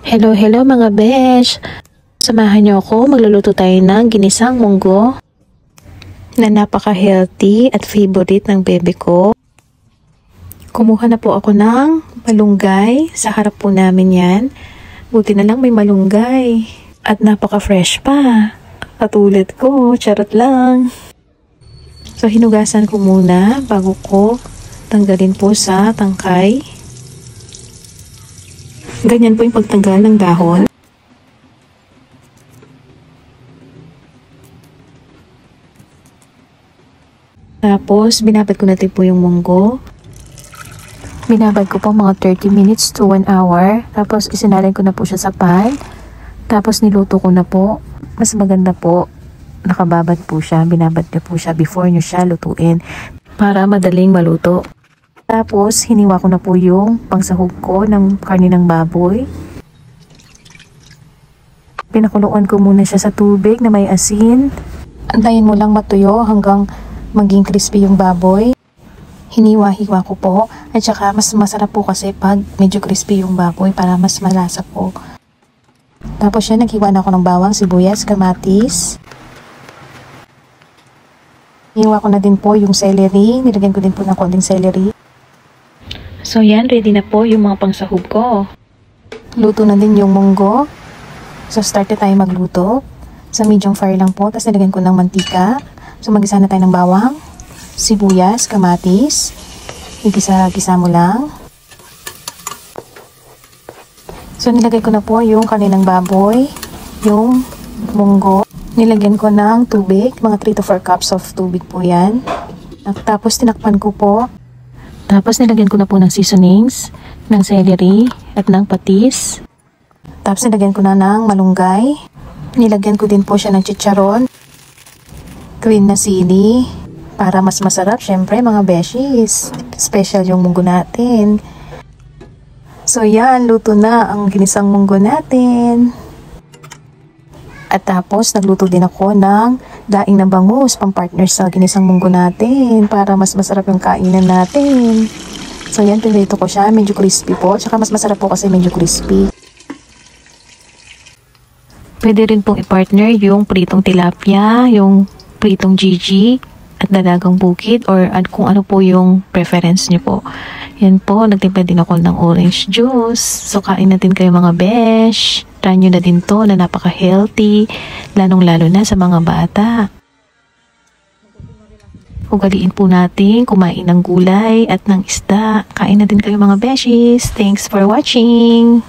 Hello mga besh! Samahan niyo ako, magluluto tayo ng ginisang munggo na napaka-healthy at favorite ng bebe ko. Kumuha na po ako ng malunggay. Sa harap po namin yan. Buti na lang may malunggay. At napaka-fresh pa. Katulad ko, charot lang. So hinugasan ko muna bago ko tanggalin po sa tangkay. Ganyan po yung pagtanggal ng dahon. Tapos, binabad ko natin po yung munggo. Binabad ko po mga 30 minutes to 1 hour. Tapos, isinalin ko na po siya sa pan. Tapos, niluto ko na po. Mas maganda po, nakababad po siya. Binabad niyo po siya before niyo siya lutuin para madaling maluto. Tapos, hiniwa ko na po yung pangsahog ko ng karne ng baboy. Pinakuluan ko muna siya sa tubig na may asin. Antayin mo lang matuyo hanggang maging crispy yung baboy. Hiniwa-hiwa ko po. At saka mas masarap po kasi pag medyo crispy yung baboy para mas malasa po. Tapos yan, naghiwa na ako ng bawang, sibuyas, kamatis. Hiniwa ko na din po yung celery. Nilagyan ko din po ng konting celery. So yan, ready na po yung mga pangsahog ko. Luto na din yung munggo. So start na tayo magluto. Sa medium fire lang po. Tapos nilagyan ko ng mantika. So mag-isa na tayo ng bawang, sibuyas, kamatis. Igisa-gisa mo lang. So nilagay ko na po yung kaninang baboy, yung munggo. Nilagyan ko ng tubig. Mga 3 to 4 cups of tubig po yan. Tapos tinakpan ko po. Tapos nilagyan ko na po ng seasonings, ng celery at ng patis. Tapos nilagyan ko na ng malunggay. Nilagyan ko din po siya ng chicharon, green na sili, para mas masarap. Syempre mga beshies, special yung munggo natin. So yan, luto na ang ginisang munggo natin. At tapos nagluto din ako ng daing na bangus pang partner sa ginisang munggo natin para mas masarap yung kainan natin. So yan, pinrito ko siya, medyo crispy po. Tsaka mas masarap po kasi medyo crispy. Pwede rin pong i-partner yung pritong tilapia, yung pritong gigi at dalagang bukid, or kung ano po yung preference nyo po. Yan po, nagtimpla din ako ng orange juice. So kain natin kayo mga besh. Try nyo na din to na napaka-healthy, lalong-lalo na sa mga bata. Ugaliin po natin kumain ng gulay at ng isda. Kain na din kayo mga beshies. Thanks for watching!